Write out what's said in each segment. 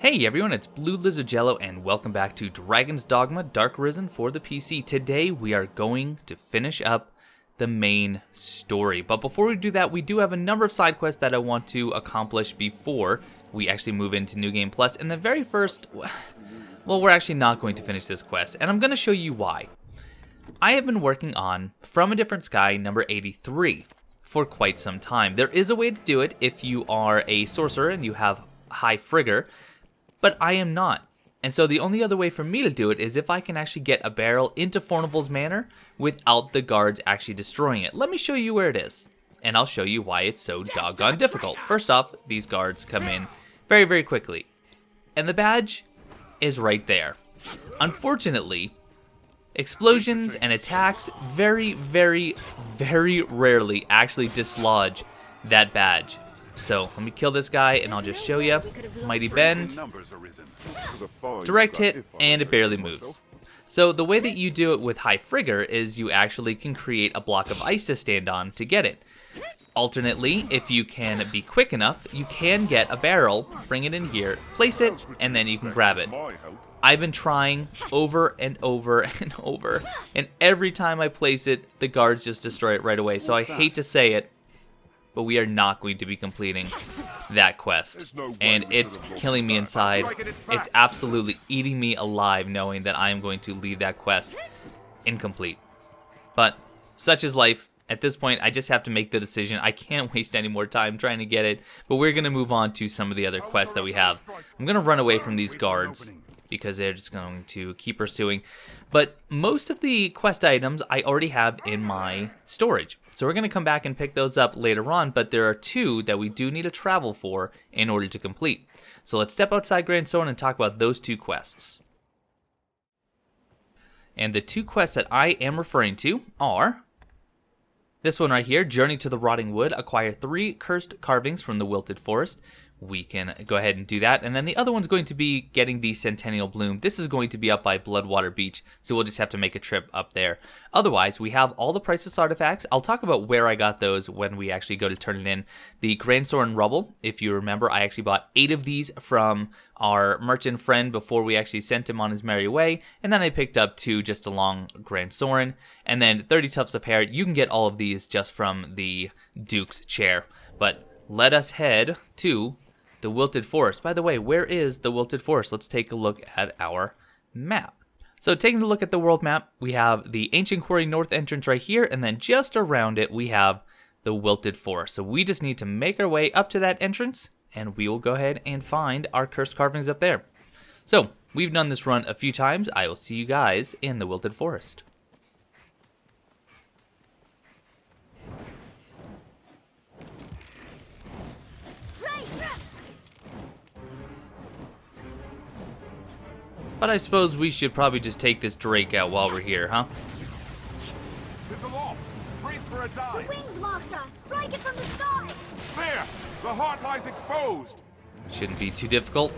Hey everyone, it's Blue Lizard Jello and welcome back to Dragon Dogma Dark Arisen for the PC. Today we are going to finish up the main story. But before we do that, we do have a number of side quests that I want to accomplish before we actually move into New Game Plus. And the very first, well, we're actually not going to finish this quest, and I'm going to show you why. I have been working on From a Different Sky number 83 for quite some time. There is a way to do it if you are a sorcerer and you have high frigor, but I am not. And so the only other way for me to do it is if I can actually get a barrel into Fornival's Manor without the guards actually destroying it. Let me show you where it is, and I'll show you why it's so doggone difficult. First off, these guards come in very, very quickly, and the badge is right there. Unfortunately, explosions and attacks very, very, very rarely actually dislodge that badge. So let me kill this guy and I'll just show you. Mighty Bend, direct hit, and it barely moves. So the way that you do it with high frigor is you actually can create a block of ice to stand on to get it. Alternately, if you can be quick enough, you can get a barrel, bring it in here, place it, and then you can grab it. I've been trying over and over and over, and every time I place it, the guards just destroy it right away. So I hate to say it, but we are not going to be completing that quest, and it's killing me inside. It's absolutely eating me alive knowing that I am going to leave that quest incomplete. But such is life. At this point, I just have to make the decision. I can't waste any more time trying to get it, but we're going to move on to some of the other quests that we have. I'm going to run away from these guards because they're just going to keep pursuing. But most of the quest items I already have in my storage. So we're going to come back and pick those up later on, but there are two that we do need to travel for in order to complete. So let's step outside Gransys and talk about those two quests. And the two quests that I am referring to are this one right here, Journey to the Rotting Wood, acquire 3 cursed carvings from the Wilted Forest. We can go ahead and do that. And then the other one's going to be getting the Centennial Bloom. This is going to be up by Bloodwater Beach, so we'll just have to make a trip up there. Otherwise, we have all the priceless artifacts. I'll talk about where I got those when we actually go to turn it in. The Grandsoren Rubble, if you remember, I actually bought 8 of these from our merchant friend before we actually sent him on his merry way. And then I picked up 2 just along Grandsoren. And then 30 tufts of hair. You can get all of these just from the Duke's chair. But let us head to the Wilted Forest. By the way, where is the Wilted Forest? Let's take a look at our map. So taking a look at the world map, we have the Ancient Quarry North entrance right here, and then just around it we have the Wilted Forest. So we just need to make our way up to that entrance, and we will go ahead and find our cursed carvings up there. So we've done this run a few times. I will see you guys in the Wilted Forest. But I suppose we should probably just take this Drake out while we're here, huh? It's aloft. Brace for a dive. The wings, Master! Strike it from the sky! There! The heart lies exposed! Shouldn't be too difficult.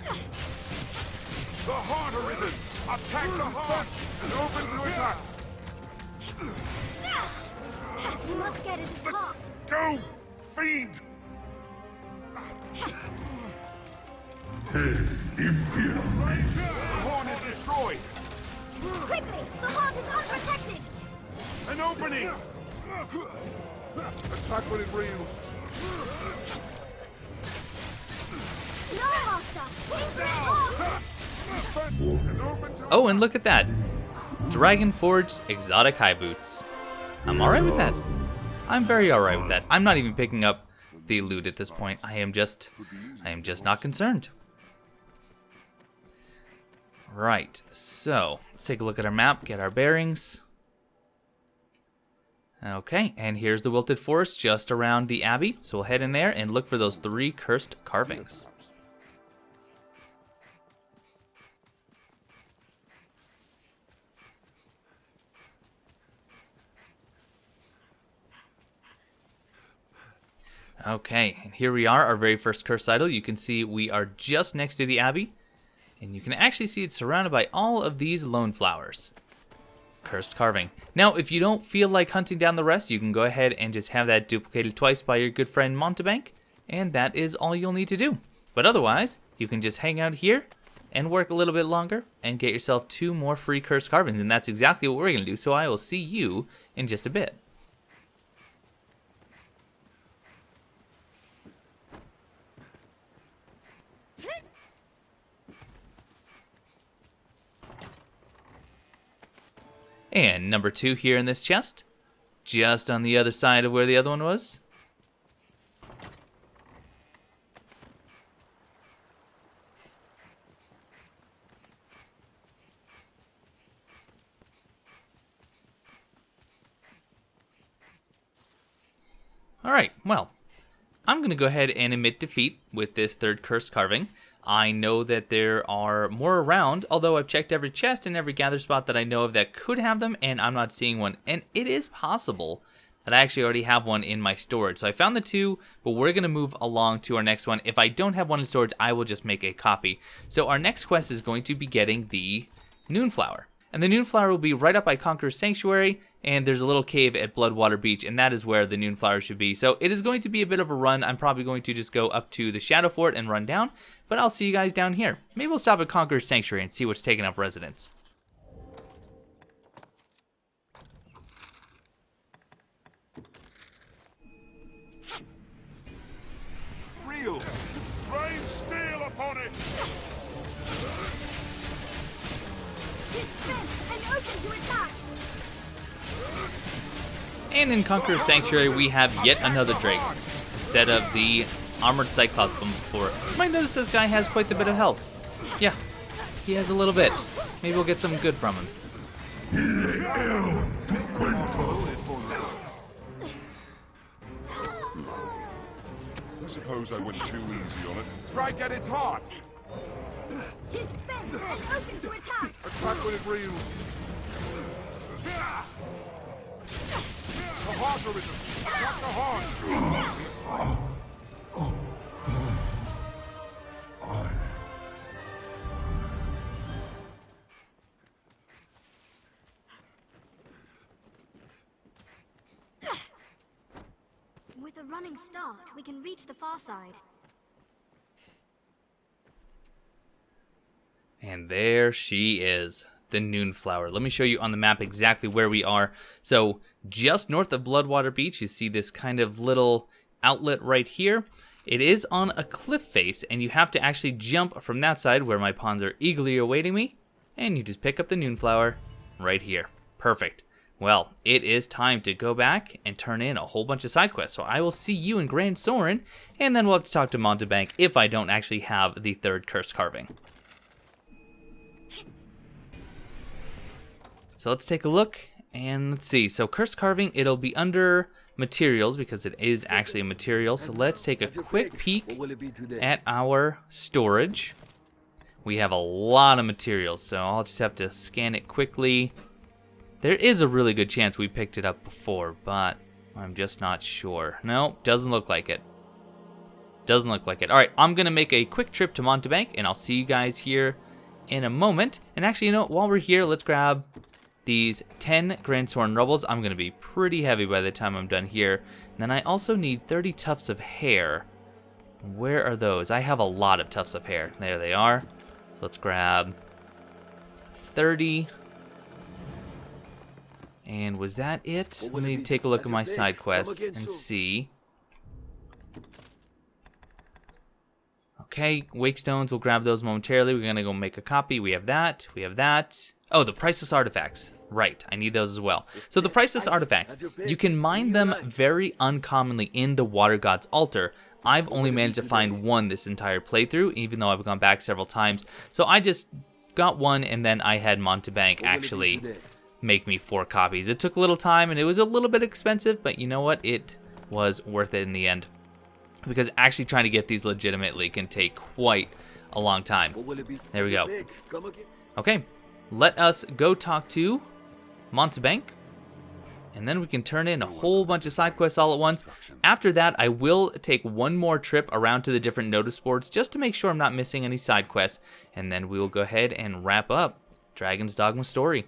The heart arisen! Attack the heart! And open to attack! You must get at its heart! Go! Fiend! Hey, Imperial. The horn is destroyed! Quickly! The heart is unprotected! An opening! Attack when it reels! No, Master! Aim for its heart! And open to Oh, and look at that. Dragon Forged exotic high boots. I'm alright with that. I'm very alright with that. I'm not even picking up the loot at this point. I am just not concerned. Right, so let's take a look at our map, get our bearings. Okay, and here's the Wilted Forest just around the Abbey. So we'll head in there and look for those 3 cursed carvings. Okay, and here we are, our very first cursed idol. You can see we are just next to the Abbey, and you can actually see it's surrounded by all of these lone flowers. Cursed carving. Now, if you don't feel like hunting down the rest, you can go ahead and just have that duplicated twice by your good friend Montebank, and that is all you'll need to do. But otherwise, you can just hang out here and work a little bit longer and get yourself 2 more free cursed carvings, and that's exactly what we're going to do. So I will see you in just a bit. And number 2 here in this chest, just on the other side of where the other one was. Alright, well, I'm going to go ahead and admit defeat with this 3rd cursed carving. I know that there are more around, although I've checked every chest and every gather spot that I know of that could have them, and I'm not seeing one. And it is possible that I actually already have one in my storage. So I found the 2, but we're going to move along to our next one. If I don't have one in storage, I will just make a copy. So our next quest is going to be getting the Noonflower. And the Noonflower will be right up by Conqueror's Sanctuary, and there's a little cave at Bloodwater Beach, and that is where the Noonflower should be. So it is going to be a bit of a run. I'm probably going to just go up to the Shadow Fort and run down, but I'll see you guys down here. Maybe we'll stop at Conqueror's Sanctuary and see what's taking up residence. Real! Rain steel upon it! Tis bent and open to attack. And in Conqueror's Sanctuary, we have yet another Drake, instead of the Armored Cyclops from before. You might notice this guy has quite a bit of health. Yeah, he has a little bit. Maybe we'll get something good from him. I suppose I went too easy on it. Strike at its heart! Tis bent and open to attack. Attack when it reels. The heart arisen! Attack the heart! With a running start, we can reach the far side. And there she is, the Noonflower. Let me show you on the map exactly where we are. So just north of Bloodwater Beach, you see this kind of little outlet right here. It is on a cliff face, and you have to actually jump from that side where my pawns are eagerly awaiting me, and you just pick up the Noonflower right here. Perfect. Well, it is time to go back and turn in a whole bunch of side quests. So I will see you in Grand Soren, and then we'll have to talk to Montebank if I don't actually have the 3rd cursed carving. So let's take a look, and let's see. So cursed carving, it'll be under materials because it is actually a material. So let's take a quick peek at our storage. We have a lot of materials, so I'll just have to scan it quickly. There is a really good chance we picked it up before, but I'm just not sure. No, doesn't look like it. Doesn't look like it. All right, I'm going to make a quick trip to Montebank, and I'll see you guys here in a moment. And actually, you know, while we're here, let's grab these 10 Grand Soren Rubbles. I'm going to be pretty heavy by the time I'm done here. And then I also need 30 tufts of hair. Where are those? I have a lot of tufts of hair. There they are. So let's grab 30. And was that it? Let me take a look at my side quests and see. Okay, Wake Stones, we'll grab those momentarily. We're gonna go make a copy. We have that, we have that. Oh, the priceless artifacts. Right, I need those as well. So the priceless artifacts, you can mine them very uncommonly in the Water God's altar. I've only managed to find one this entire playthrough, even though I've gone back several times. So I just got one, and then I had Montebank actually make me 4 copies. It took a little time, and it was a little bit expensive, but you know what? It was worth it in the end. Because actually trying to get these legitimately can take quite a long time. There we go. Okay, let us go talk to Montebank, and then we can turn in a whole bunch of side quests all at once. After that, I will take one more trip around to the different notice boards just to make sure I'm not missing any side quests, and then we will go ahead and wrap up Dragon's Dogma story.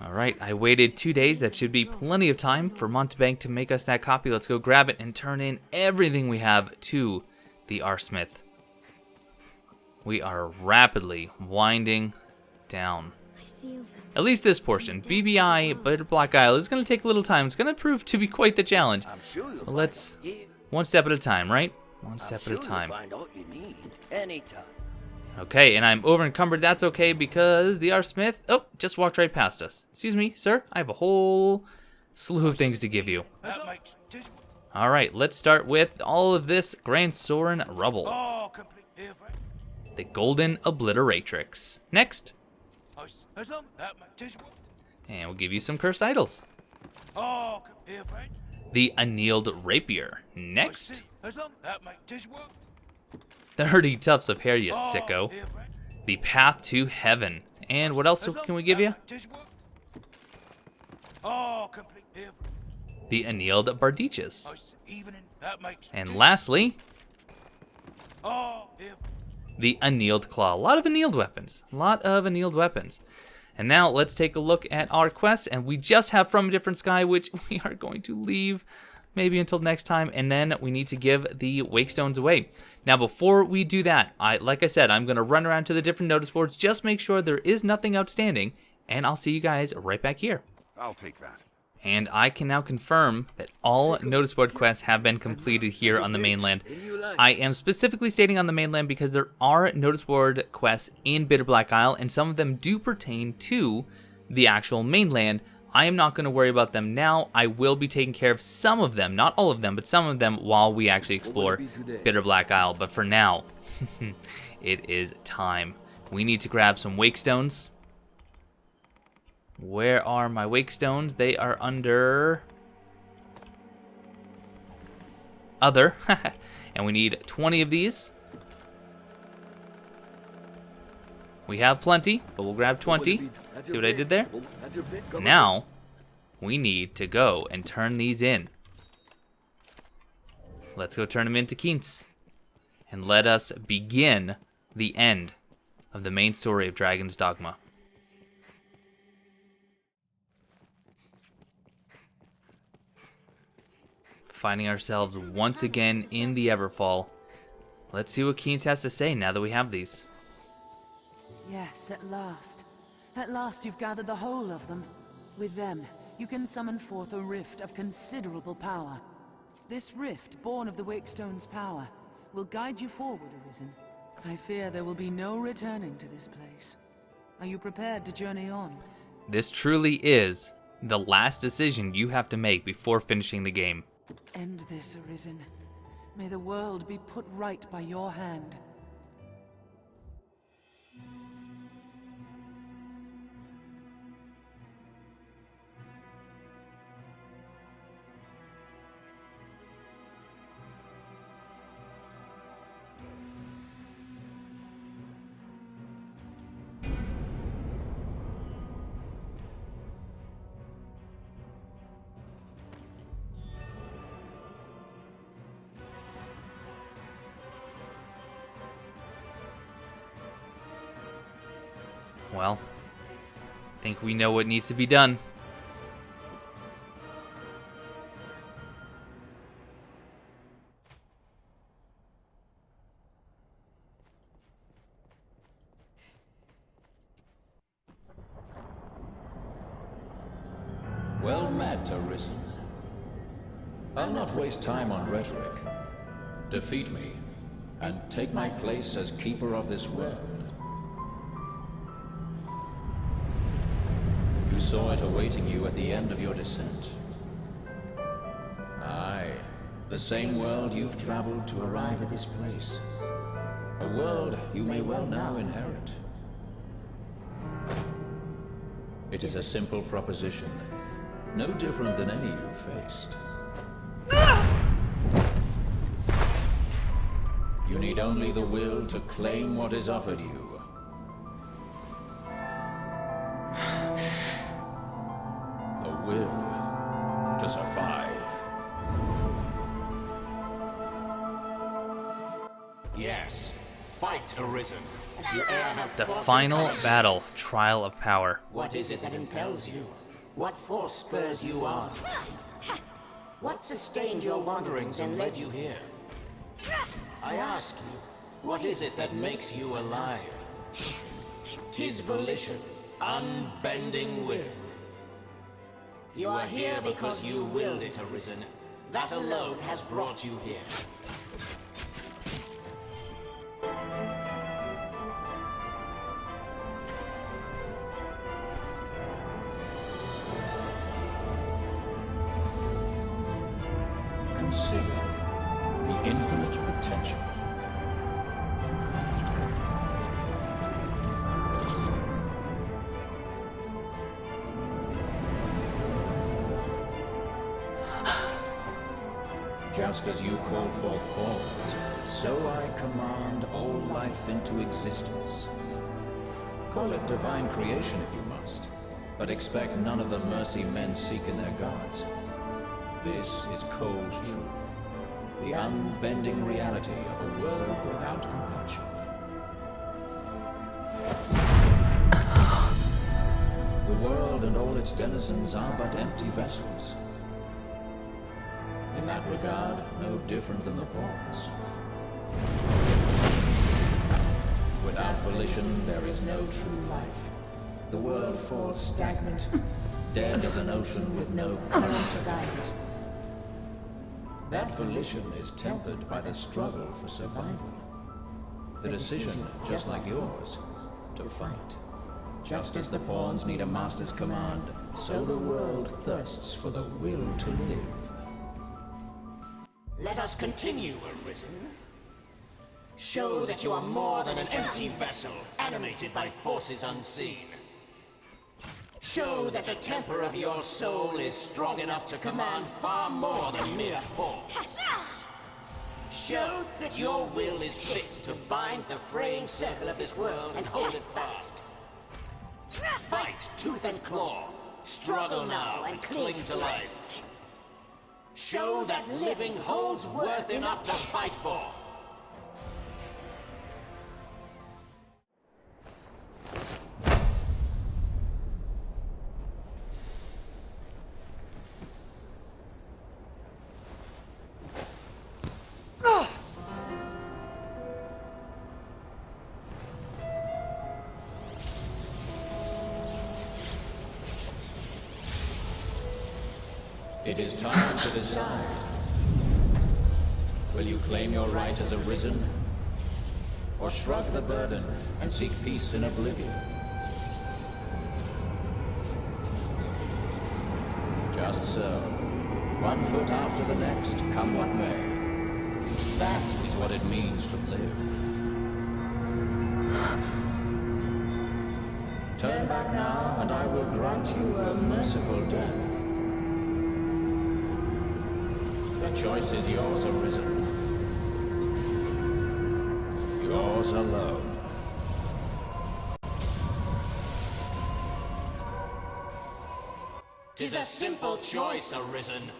Alright, I waited 2 days. That should be plenty of time for Montebank to make us that copy. Let's go grab it and turn in everything we have to the Arsmith. We are rapidly winding down. At least this portion. BBI, Bitter Black Isle, is going to take a little time. It's going to prove to be quite the challenge. But let's, one step at a time, right? One step at a time. Okay, and I'm over encumbered. That's okay because the Arsmith, oh, just walked right past us. Excuse me, sir. I have a whole slew of things to give you. All right, let's start with all of this Grand Sorin rubble. The Golden Obliteratrix. Next. And we'll give you some cursed idols. The Annealed Rapier. Next. 30 tufts of hair, you sicko. The Path to Heaven. And what else can we give you? The Annealed Bardiches. And lastly, the Annealed Claw. A lot of annealed weapons. A lot of annealed weapons. And now let's take a look at our quests. And we just have From a Different Sky, which we are going to leave maybe until next time. And then we need to give the Wake Stones away. Now, before we do that, like I said, I'm going to run around to the different notice boards. Just make sure there is nothing outstanding. And I'll see you guys right back here. I'll take that. And I can now confirm that all notice board quests have been completed here on the mainland. I am specifically stating on the mainland because there are notice board quests in Bitter Black Isle, and some of them do pertain to the actual mainland. I am not going to worry about them now. I will be taking care of some of them, not all of them, but some of them while we actually explore Bitter Black Isle. But for now, it is time. We need to grab some Wake Stones. Where are my Wake Stones? They are under Other. And we need 20 of these. We have plenty, but we'll grab 20. See what I did there? Now, we need to go and turn these in. Let's go turn them into Keents. And let us begin the end of the main story of Dragon's Dogma. Finding ourselves once again in the Everfall. Let's see what Keents has to say now that we have these. Yes, at last. At last you've gathered the whole of them. With them, you can summon forth a rift of considerable power. This rift, born of the Wakestone's power, will guide you forward, Arisen. I fear there will be no returning to this place. Are you prepared to journey on? This truly is the last decision you have to make before finishing the game. End this, Arisen. May the world be put right by your hand. Well, I think we know what needs to be done. Well met, Arisen. I'll not waste time on rhetoric. Defeat me, and take my place as keeper of this world. You saw it awaiting you at the end of your descent. Aye, the same world you've traveled to arrive at this place. A world you may well now inherit. It is a simple proposition, no different than any you've faced. You need only the will to claim what is offered you. Will to survive. Yes, fight, Arisen. The final battle, Trial of Power. What is it that impels you? What force spurs you on? What sustained your wanderings and led you here? I ask you, what is it that makes you alive? 'Tis volition, unbending will. You are here because you willed it, Arisen. That alone has brought you here. Consider the infinite potential. Just as you call forth cause, so I command all life into existence. Call it divine creation if you must, but expect none of the mercy men seek in their gods. This is cold truth, the unbending reality of a world without compassion. The world and all its denizens are but empty vessels. In that regard, no different than the pawns. Without volition, there is no true life. The world falls stagnant, dead as an ocean with no current to guide it. That volition is tempered by the struggle for survival. The decision, just like yours, to fight. Just as the pawns need a master's command, so the world thirsts for the will to live. Let us continue, Arisen. Show that you are more than an empty vessel, animated by forces unseen. Show that the temper of your soul is strong enough to command far more than mere force. Show that your will is fit to bind the fraying circle of this world and hold it fast. Fight tooth and claw. Struggle now and cling to life. Show that living holds worth enough to fight for. It is time to decide. Will you claim your right as Arisen? Or shrug the burden and seek peace in oblivion? Just so. One foot after the next, come what may. That is what it means to live. Turn back now, and I will grant you a merciful death. The choice is yours, Arisen. Yours alone. 'Tis a simple choice, Arisen.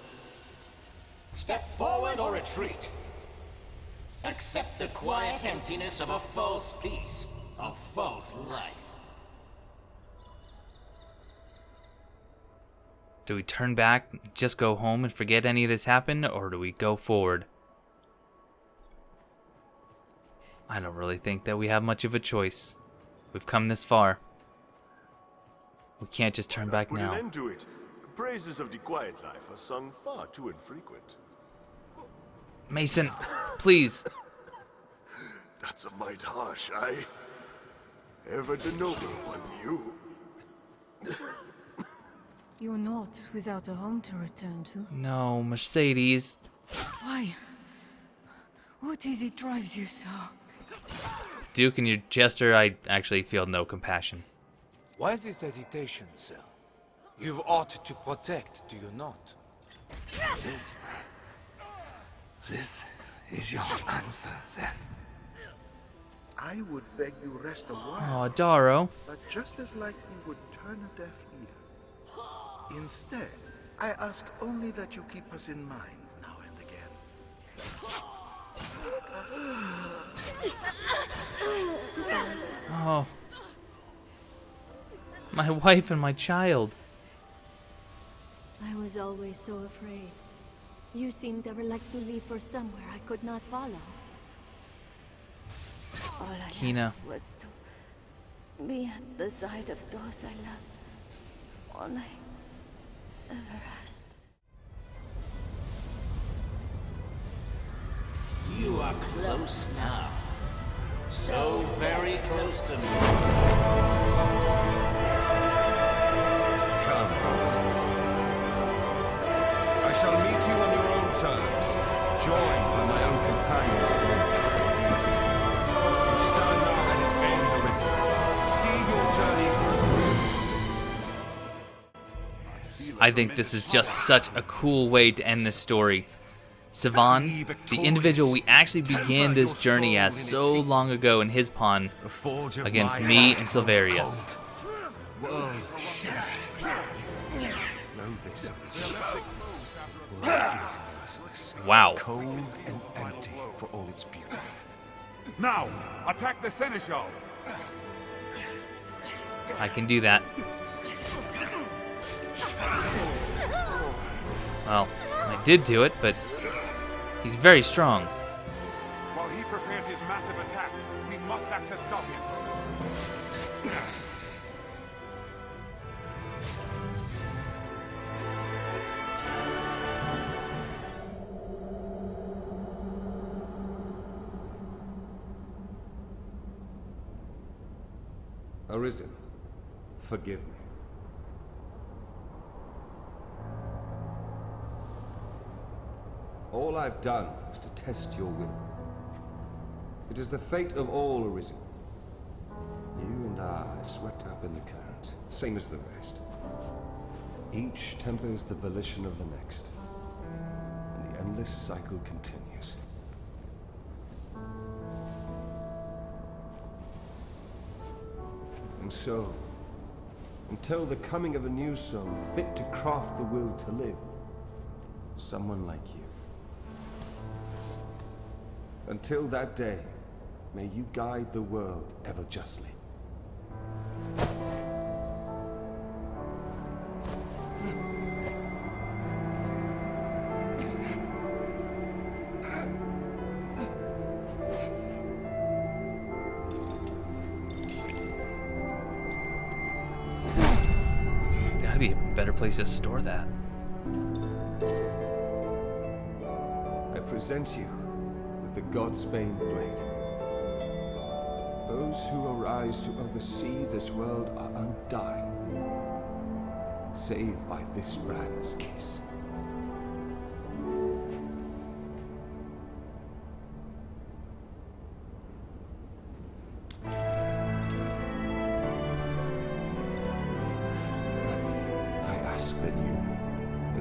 Step forward or retreat. Accept the quiet emptiness of a false peace, a false life. Do we turn back, just go home and forget any of this happened, or do we go forward? I don't really think that we have much of a choice. We've come this far. We can't just turn back Put now. an end to it. Praises of the quiet life are sung far too infrequent. Mason, please. That's a mite harsh, aye? Ever the noble one, you. You're not without a home to return to. No, Mercedes. Why? What is it drives you so? Duke, in your gesture, I actually feel no compassion. Why this hesitation, sir? You've ought to protect, do you not? This is your answer, then. I would beg you rest a while. Aw, Daro. But just as likely would turn a deaf ear. Instead, I ask only that you keep us in mind now and again. Oh. My wife and my child. I was always so afraid. You seemed ever like to leave for somewhere I could not follow. All I Kina. asked was to be at the side of those I loved. All I ever asked. You are close now. So very close to me. Come, I shall meet you on your own terms, joined by my own companions of war. You stand now at its end, Arisen. See your journey through. I think this is just such a cool way to end this story. Sivan, the individual we actually began this journey as so long ago in his pawn, against me and Silverius. World shares it. Know this, world is merciless. Wow. Cold and empty for all its beauty. Now, attack the Seneschal. I can do that. Well, I did do it, but he's very strong. While he prepares his massive attack, we must act to stop him. Arisen, forgive me. All I've done is to test your will. It is the fate of all Arisen. You and I are swept up in the current, same as the rest. Each tempers the volition of the next, and the endless cycle continues. And so, until the coming of a new soul fit to craft the will to live, someone like you. Until that day, may you guide the world ever justly. Gotta be a better place to store that. I present you with the Godsbane blade. Those who arise to oversee this world are undying, save by this brand's kiss.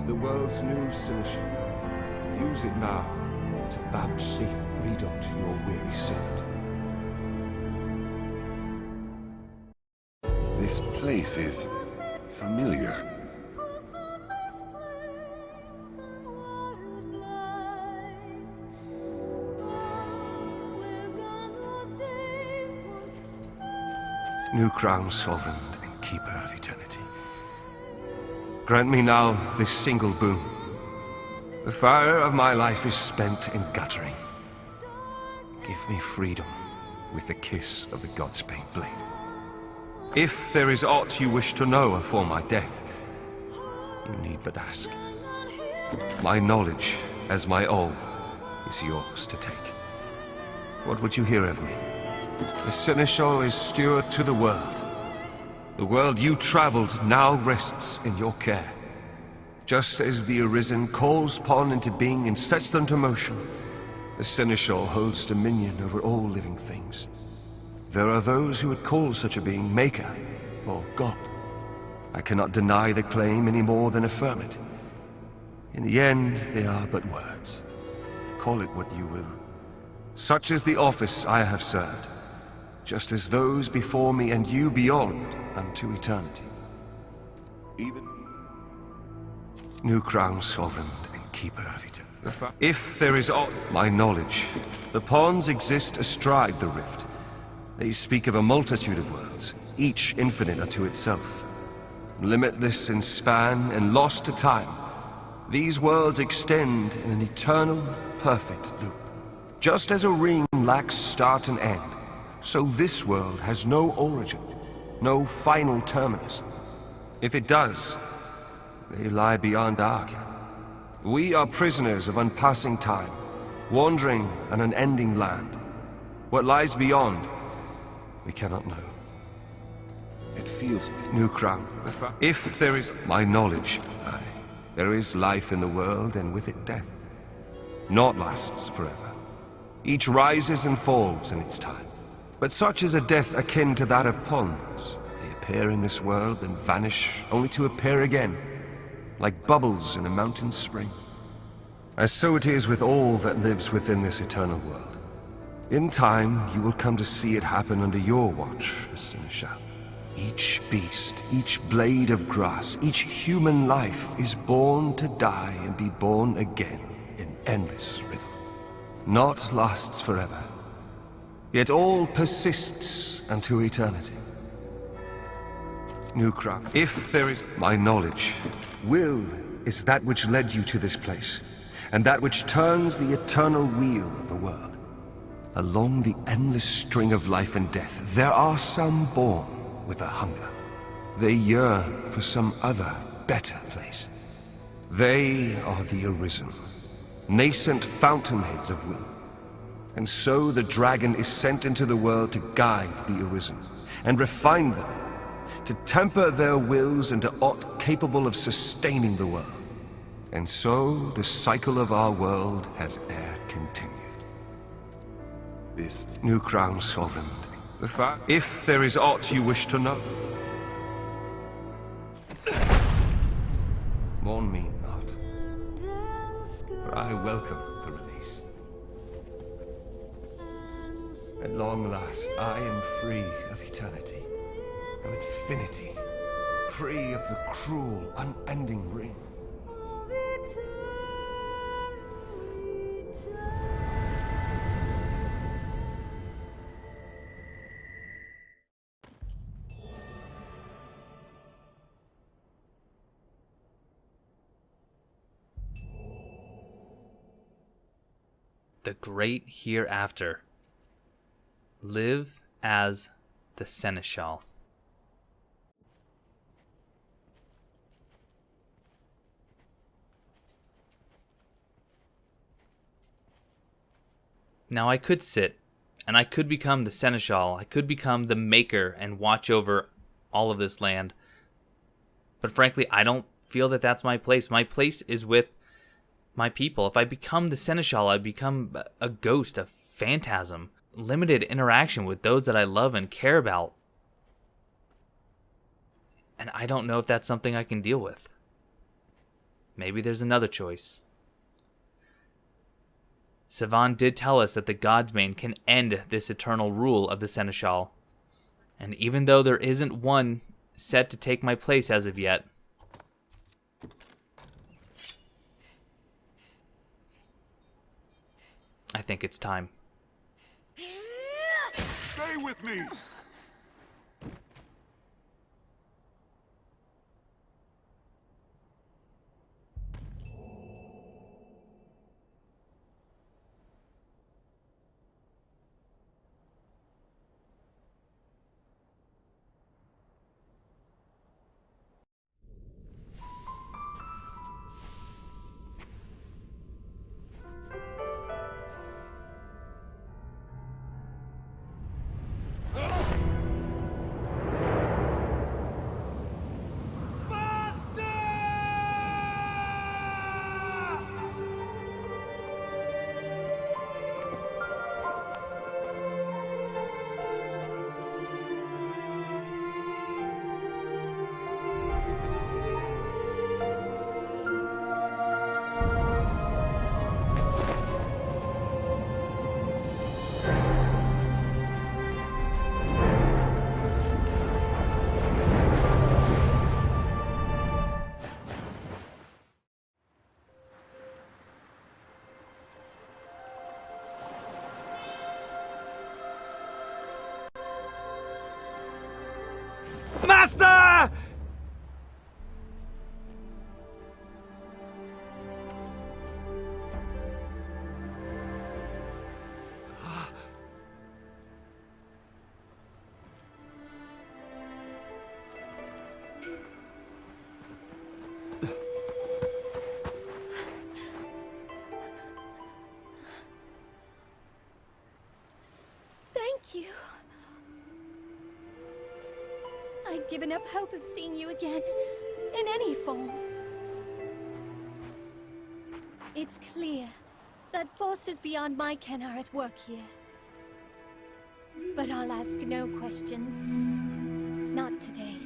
The world's new Seneschal. Use it now to vouchsafe freedom to your weary servant. This place is familiar. New crown, sovereign and keeper of eternity. Grant me now this single boon. The fire of my life is spent in guttering. Give me freedom with the kiss of the Godsbane blade. If there is aught you wish to know afore my death, you need but ask. My knowledge, as my all, is yours to take. What would you hear of me? The Seneschal is steward to the world. The world you traveled now rests in your care. Just as the Arisen calls pawn into being and sets them to motion, the Seneschal holds dominion over all living things. There are those who would call such a being Maker or God. I cannot deny the claim any more than affirm it. In the end, they are but words. Call it what you will. Such is the office I have served, just as those before me and you beyond unto eternity. Even new crown, sovereign and keeper of eternity. If there is aught, my knowledge, The pawns exist astride the rift. They speak of a multitude of worlds, each infinite unto itself. Limitless in span and lost to time, these worlds extend in an eternal, perfect loop. Just as a ring lacks start and end, so this world has no origin, no final terminus. If it does, they lie beyond our ken. We are prisoners of unpassing time, wandering an unending land. What lies beyond, we cannot know. It feels... New crown. If there is my knowledge, aye, there is life in the world, and with it death. Naught lasts forever. Each rises and falls in its time. But such is a death akin to that of pawns. They appear in this world and vanish, only to appear again, like bubbles in a mountain spring. As so it is with all that lives within this eternal world. In time, you will come to see it happen under your watch, Seneschal. Each beast, each blade of grass, each human life is born to die and be born again in endless rhythm. Naught lasts forever, yet all persists unto eternity. New crown. If there is my knowledge, will is that which led you to this place, and that which turns the eternal wheel of the world. Along the endless string of life and death, there are some born with a hunger. They yearn for some other, better place. They are the Arisen, nascent fountainheads of will. And so the dragon is sent into the world to guide the Arisen, and refine them, to temper their wills into aught capable of sustaining the world. And so the cycle of our world has e'er continued. This new crown sovereign, if there is aught you wish to know. Mourn me not, for I welcome the release. At long last, I am free of eternity, of infinity, free of the cruel, unending ring. The great hereafter. Live as the Seneschal. Now I could sit, and I could become the Seneschal. I could become the Maker and watch over all of this land. But frankly, I don't feel that that's my place. My place is with my people. If I become the Seneschal, I become a ghost, a phantasm. Limited interaction with those that I love and care about. And I don't know if that's something I can deal with. Maybe there's another choice. Sivan did tell us that the Godsbane can end this eternal rule of the Seneschal. And even though there isn't one set to take my place as of yet, I think it's time. Stay with me! you. I'd given up hope of seeing you again, in any form. It's clear that forces beyond my ken are at work here. But I'll ask no questions. Not today.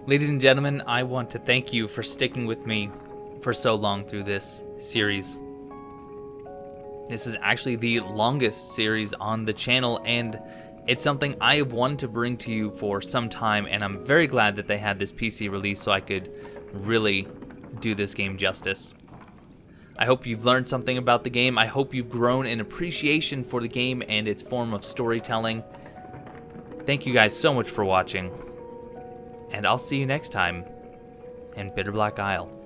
Ladies and gentlemen, I want to thank you for sticking with me for so long through this series. This is actually the longest series on the channel, and it's something I have wanted to bring to you for some time, and I'm very glad that they had this PC release so I could really do this game justice. I hope you've learned something about the game. I hope you've grown in appreciation for the game and its form of storytelling. Thank you guys so much for watching, and I'll see you next time in Bitter Black Isle.